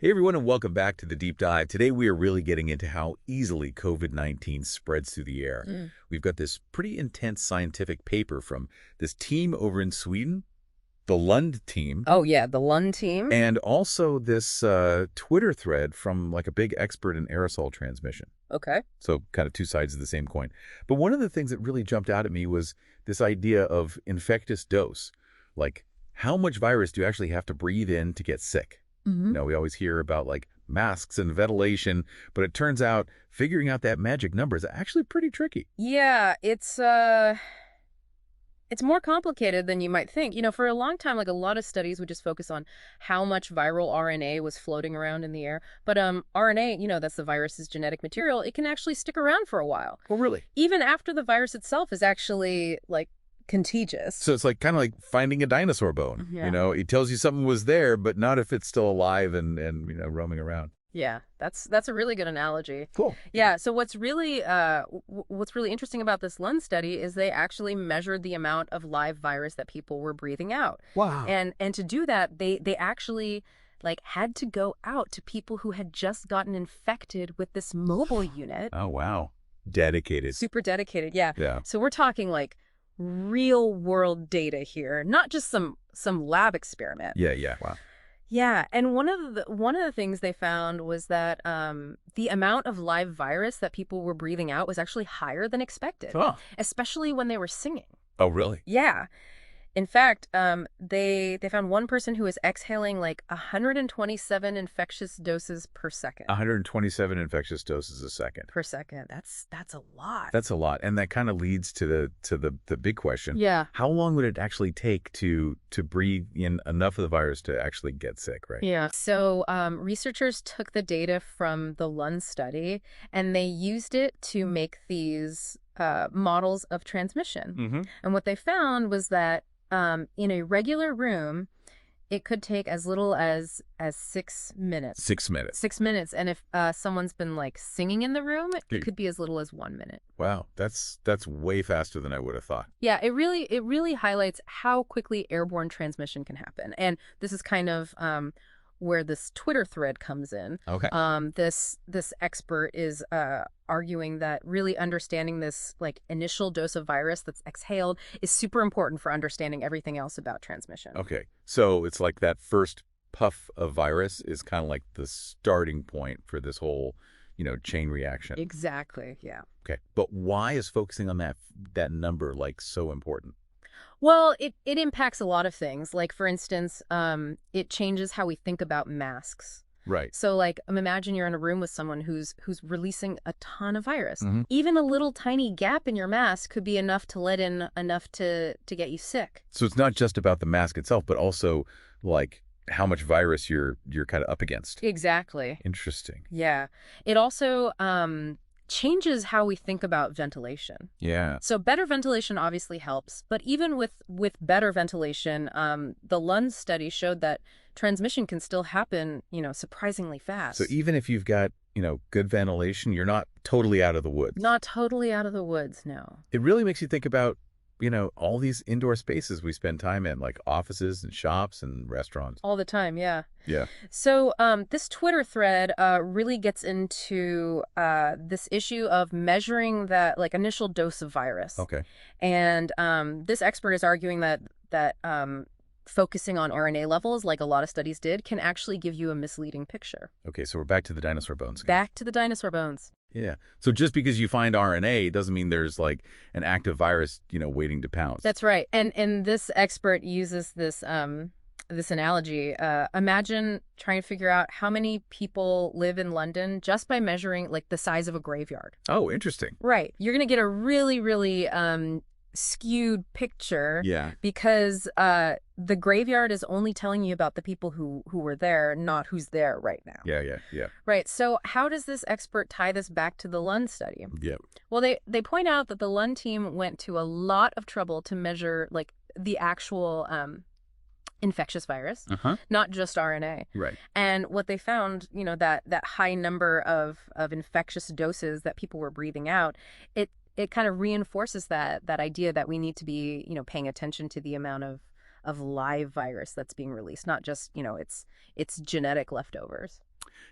Hey everyone, and welcome back to the Deep Dive. Today we are really getting into how easily COVID-19 spreads through the air. We've got this pretty intense scientific paper from this team over in Sweden, the Lund team. Oh, yeah, the Lund team. And also this Twitter thread from like a big expert in aerosol transmission. Okay. So kind of two sides of the same coin. But one of the things that really jumped out at me was this idea of infectious dose. Like, how much virus do you actually have to breathe in to get sick? You know, we always hear about like masks and ventilation, but it turns out figuring out that magic number is actually pretty tricky. Yeah, it's more complicated than you might think. You know, for a long time, like a lot of studies would just focus on how much viral RNA was floating around in the air. But RNA, you know, that's the virus's genetic material. It can actually stick around for a while. Well, really? Even after the virus itself is actually like contagious. So it's like kind of like finding a dinosaur bone. Yeah. You know, it tells you something was there, but not if it's still alive and you know, roaming around. Yeah, that's a really good analogy. Cool. Yeah, so what's really interesting about this Lund study is they actually measured the amount of live virus that people were breathing out. Wow. And to do that, they actually like had to go out to people who had just gotten infected with this mobile unit. Oh, wow. Dedicated. Super dedicated, yeah. Yeah. So we're talking like real world data here, not just some lab experiment. Yeah. Wow. Yeah, and one of the things they found was that the amount of live virus that people were breathing out was actually higher than expected, especially when they were singing. Oh, really? Yeah. In fact, they found one person who was exhaling like 127 infectious doses per second. 127 infectious doses a second. Per second. That's a lot. That's a lot. And that kind of leads to the big question. Yeah. How long would it actually take to breathe in enough of the virus to actually get sick, right? Yeah. So researchers took the data from the Lund study and they used it to make these models of transmission. And what they found was that in a regular room, it could take as little as 6 minutes. 6 minutes. 6 minutes. And if someone's been like singing in the room, it could be as little as 1 minute. Wow, that's way faster than I would have thought. Yeah, it really highlights how quickly airborne transmission can happen. And this is kind of where this Twitter thread comes in. Okay. This expert is arguing that really understanding this like initial dose of virus that's exhaled is super important for understanding everything else about transmission. Okay. So it's like that first puff of virus is kind of like the starting point for this whole, you know, chain reaction. Exactly. Yeah. Okay. But why is focusing on that number like so important? Well, it impacts a lot of things. Like, for instance, it changes how we think about masks. Right. So, like, imagine you're in a room with someone who's releasing a ton of virus. Even a little tiny gap in your mask could be enough to let in enough to get you sick. So it's not just about the mask itself, but also like how much virus you're kind of up against. Exactly. Interesting. Yeah. It also changes how we think about ventilation. Yeah. So better ventilation obviously helps, but even with better ventilation, the Lund study showed that transmission can still happen, you know, surprisingly fast. So even if you've got, you know, good ventilation, you're not totally out of the woods. Not totally out of the woods, no. It really makes you think about, you know, all these indoor spaces we spend time in, like offices and shops and restaurants. All the time, yeah. Yeah. So this Twitter thread really gets into this issue of measuring that like initial dose of virus. Okay. And this expert is arguing that focusing on RNA levels, like a lot of studies did, can actually give you a misleading picture. Okay, so we're back to the dinosaur bones again. Back to the dinosaur bones. Yeah. So just because you find RNA doesn't mean there's like an active virus, you know, waiting to pounce. That's right. And this expert uses this this analogy. Imagine trying to figure out how many people live in London just by measuring like the size of a graveyard. Oh, interesting. Right. You're going to get a really, really skewed picture. Yeah. Because the graveyard is only telling you about the people who were there, not who's there right now. Yeah. Right. So how does this expert tie this back to the Lund study? Yeah. Well, they point out that the Lund team went to a lot of trouble to measure like the actual infectious virus, not just RNA. Right. And what they found, you know, that high number of infectious doses that people were breathing out, it kind of reinforces that idea that we need to be, you know, paying attention to the amount of live virus that's being released, not just, you know, its genetic leftovers.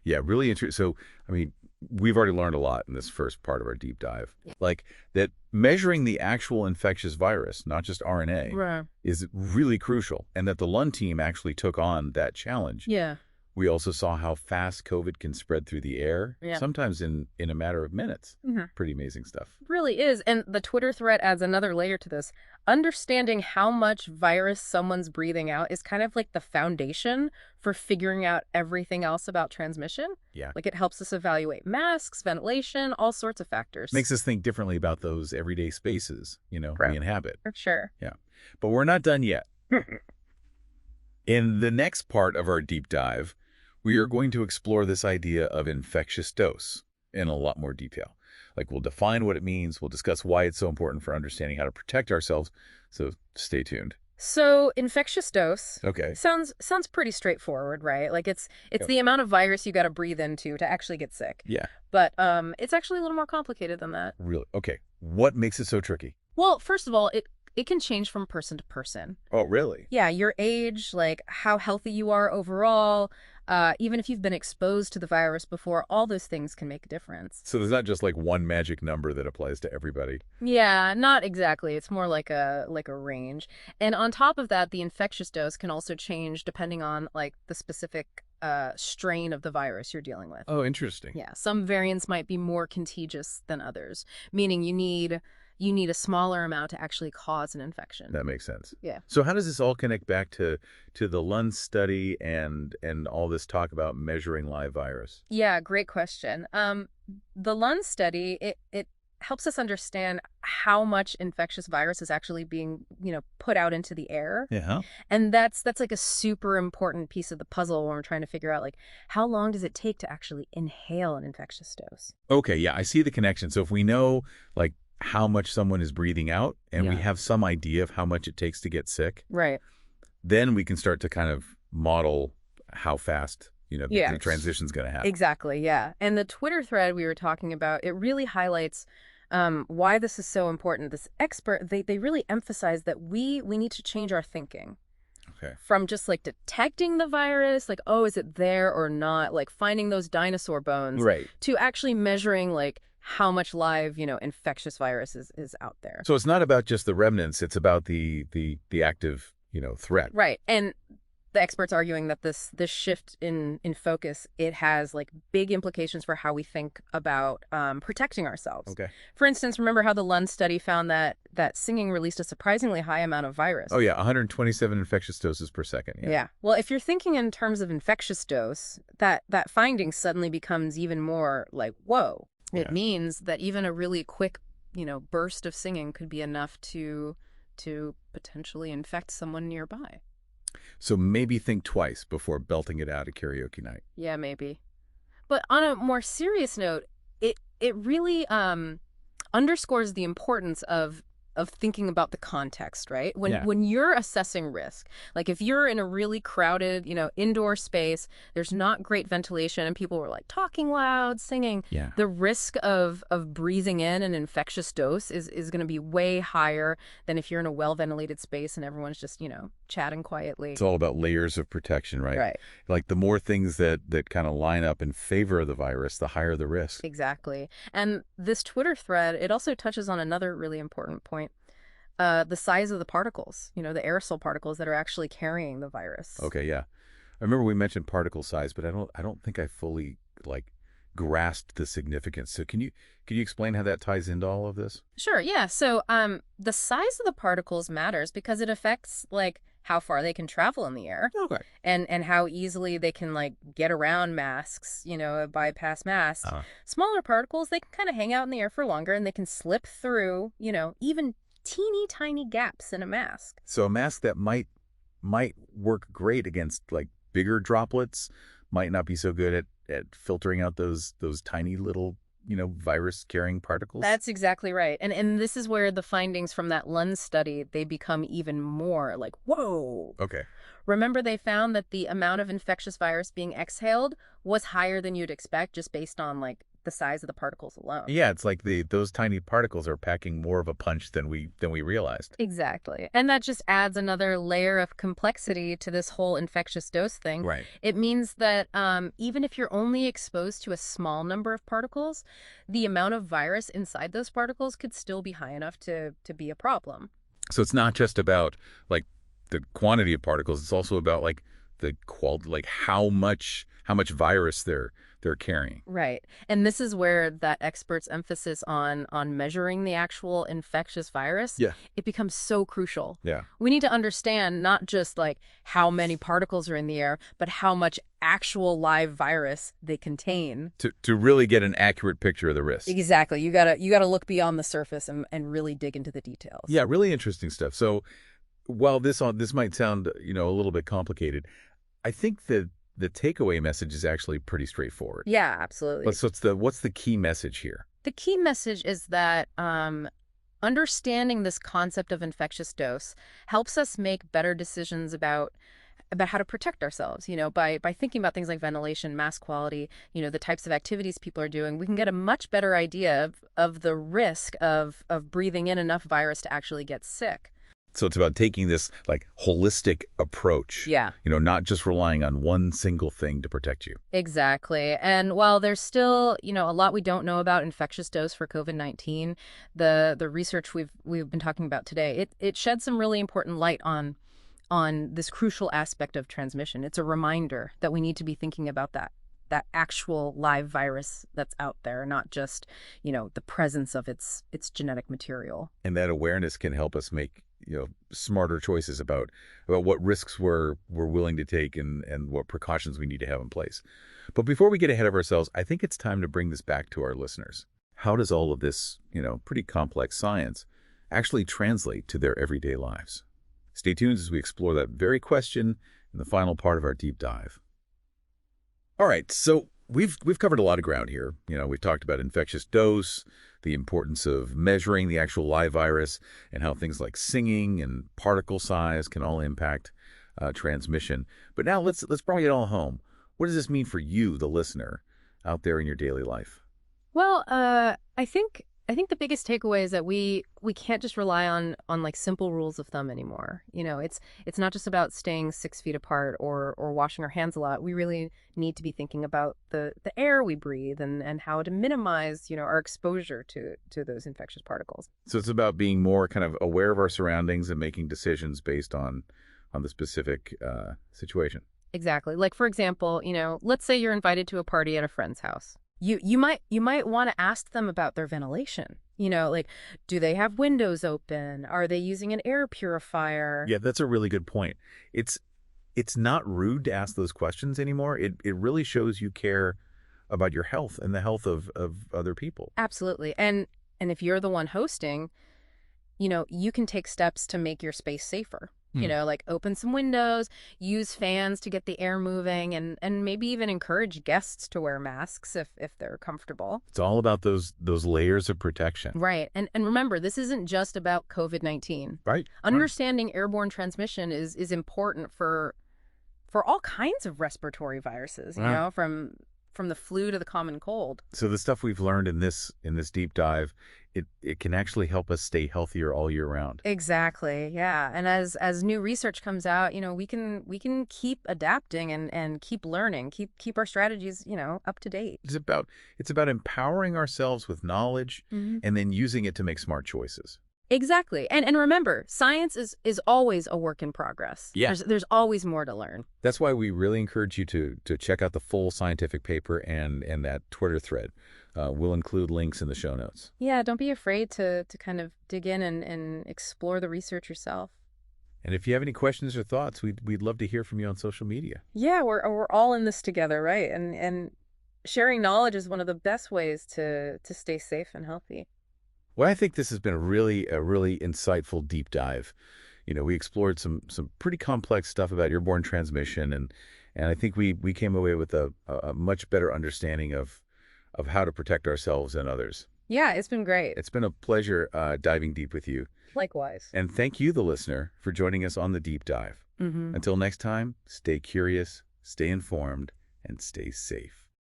Yeah, really interesting. So, I mean, we've already learned a lot in this first part of our deep dive. Yeah. Like that measuring the actual infectious virus, not just RNA, Right. is really crucial, and that the Lund team actually took on that challenge. Yeah. We also saw how fast COVID can spread through the air, Yeah. sometimes in a matter of minutes. Pretty amazing stuff. Really is. And the Twitter thread adds another layer to this. Understanding how much virus someone's breathing out is kind of like the foundation for figuring out everything else about transmission. Yeah. Like it helps us evaluate masks, ventilation, all sorts of factors. Makes us think differently about those everyday spaces, we inhabit. For sure. Yeah. But we're not done yet. In the next part of our deep dive, we are going to explore this idea of infectious dose in a lot more detail. Like we'll define what it means, we'll discuss why it's so important for understanding how to protect ourselves, so stay tuned. So infectious dose Okay. sounds pretty straightforward, right? Like it's Yep. the amount of virus you got to breathe into to actually get sick. Yeah, But it's actually a little more complicated than that. really. Okay, what makes it so tricky? Well, first of all, it can change from person to person. Oh, really? Yeah, your age, like how healthy you are overall, even if you've been exposed to the virus before, all those things can make a difference. So there's not just like one magic number that applies to everybody. Yeah, not exactly. It's more like a range. And on top of that, the infectious dose can also change depending on like the specific strain of the virus you're dealing with. Oh, interesting. Yeah, some variants might be more contagious than others, meaning you need a smaller amount to actually cause an infection. That makes sense. Yeah. So how does this all connect back to the Lund study and all this talk about measuring live virus? Yeah, great question. The Lund study, it helps us understand how much infectious virus is actually being, put out into the air. Yeah. And that's like a super important piece of the puzzle when we're trying to figure out like how long does it take to actually inhale an infectious dose? Okay, yeah, I see the connection. So if we know like how much someone is breathing out and we Yeah. have some idea of how much it takes to get sick, Right. then we can start to kind of model how fast, Yeah. the transition's going to happen. Exactly, yeah. And the Twitter thread we were talking about, it really highlights why this is so important. This expert, they really emphasize that we need to change our thinking. Okay. From just like detecting the virus, like, oh, is it there or not? Like finding those dinosaur bones. Right. To actually measuring like how much live, infectious virus is out there. So it's not about just the remnants, it's about the active, threat. Right. And the experts arguing that this shift in focus, it has like big implications for how we think about protecting ourselves. Okay. For instance, remember how the Lund study found that singing released a surprisingly high amount of virus? Oh, yeah, 127 infectious doses per second. Yeah. Well, if you're thinking in terms of infectious dose, that finding suddenly becomes even more like, whoa. Yeah. It means that even a really quick, burst of singing could be enough to potentially infect someone nearby. So maybe think twice before belting it out at karaoke night. Yeah, maybe. But on a more serious note, it really underscores the importance of thinking about the context, right? When you're assessing risk, like if you're in a really crowded, indoor space, there's not great ventilation and people were like talking loud, singing, Yeah. the risk of breathing in an infectious dose is going to be way higher than if you're in a well-ventilated space and everyone's just, chatting quietly. It's all about layers of protection, right? Right. Like the more things that kind of line up in favor of the virus, the higher the risk. Exactly. And this Twitter thread, it also touches on another really important point. The size of the particles, the aerosol particles that are actually carrying the virus. Okay, yeah. I remember we mentioned particle size, but I don't think I fully grasped the significance. So can you explain how that ties into all of this? Sure, yeah. So the size of the particles matters because it affects like how far they can travel in the air. Okay. And how easily they can like get around masks, bypass masks. Smaller particles, they can kind of hang out in the air for longer and they can slip through, even teeny tiny gaps in a mask. So a mask that might work great against like bigger droplets might not be so good at filtering out those tiny little, virus carrying particles. That's exactly right. And this is where the findings from that Lund study, they become even more like, whoa. Okay. Remember, they found that the amount of infectious virus being exhaled was higher than you'd expect just based on like the size of the particles alone. Yeah, it's like those tiny particles are packing more of a punch than we realized. Exactly. And that just adds another layer of complexity to this whole infectious dose thing. Right. It means that even if you're only exposed to a small number of particles, the amount of virus inside those particles could still be high enough to be a problem. So it's not just about like the quantity of particles, it's also about like the quality, like how much virus they're carrying. Right. And this is where that expert's emphasis on measuring the actual infectious virus, Yeah. it becomes so crucial. Yeah. We need to understand not just like how many particles are in the air, but how much actual live virus they contain. To really get an accurate picture of the risk. Exactly. You gotta look beyond the surface and really dig into the details. Yeah, really interesting stuff. So while this might sound, a little bit complicated, I think that the takeaway message is actually pretty straightforward. Yeah, absolutely. So what's the key message here? The key message is that understanding this concept of infectious dose helps us make better decisions about how to protect ourselves, by thinking about things like ventilation, mask quality, the types of activities people are doing. We can get a much better idea of the risk of breathing in enough virus to actually get sick. So it's about taking this like holistic approach. Yeah. Not just relying on one single thing to protect you. Exactly. And while there's still, a lot we don't know about infectious dose for COVID-19, the research we've been talking about today, it sheds some really important light on this crucial aspect of transmission. It's a reminder that we need to be thinking about that actual live virus that's out there, not just, the presence of its genetic material. And that awareness can help us make, smarter choices about what risks we're willing to take and what precautions we need to have in place. But before we get ahead of ourselves, I think it's time to bring this back to our listeners. How does all of this, pretty complex science actually translate to their everyday lives? Stay tuned as we explore that very question in the final part of our deep dive. All right, so we've covered a lot of ground here. We've talked about infectious dose, the importance of measuring the actual live virus, and how things like singing and particle size can all impact transmission. But now let's bring it all home. What does this mean for you, the listener, out there in your daily life? Well, I think the biggest takeaway is that we can't just rely on like simple rules of thumb anymore. It's not just about staying 6 feet apart or washing our hands a lot. We really need to be thinking about the air we breathe and how to minimize, our exposure to those infectious particles. So it's about being more kind of aware of our surroundings and making decisions based on the specific situation. Exactly. Like, for example, let's say you're invited to a party at a friend's house. You might want to ask them about their ventilation. Like, do they have windows open? Are they using an air purifier? Yeah, that's a really good point. It's not rude to ask those questions anymore. It really shows you care about your health and the health of other people. Absolutely. And if you're the one hosting, you can take steps to make your space safer. Like open some windows, use fans to get the air moving, and maybe even encourage guests to wear masks if they're comfortable. It's all about those layers of protection. Right. And remember, this isn't just about COVID-19. Right. Understanding airborne transmission is important for all kinds of respiratory viruses, from the flu to the common cold. So the stuff we've learned in this deep dive, it can actually help us stay healthier all year round. Exactly. Yeah. And as new research comes out, we can keep adapting and keep learning, keep our strategies, up to date. It's about empowering ourselves with knowledge and then using it to make smart choices. Exactly. And remember, science is always a work in progress. Yeah. There's always more to learn. That's why we really encourage you to check out the full scientific paper and that Twitter thread. We'll include links in the show notes. Yeah, don't be afraid to kind of dig in and explore the research yourself. And if you have any questions or thoughts, we'd love to hear from you on social media. Yeah, we're all in this together, right? And sharing knowledge is one of the best ways to stay safe and healthy. Well, I think this has been a really insightful deep dive. We explored some pretty complex stuff about airborne transmission, and I think we came away with a much better understanding of how to protect ourselves and others. Yeah, it's been great. It's been a pleasure diving deep with you. Likewise. And thank you, the listener, for joining us on the deep dive. Until next time, stay curious, stay informed, and stay safe.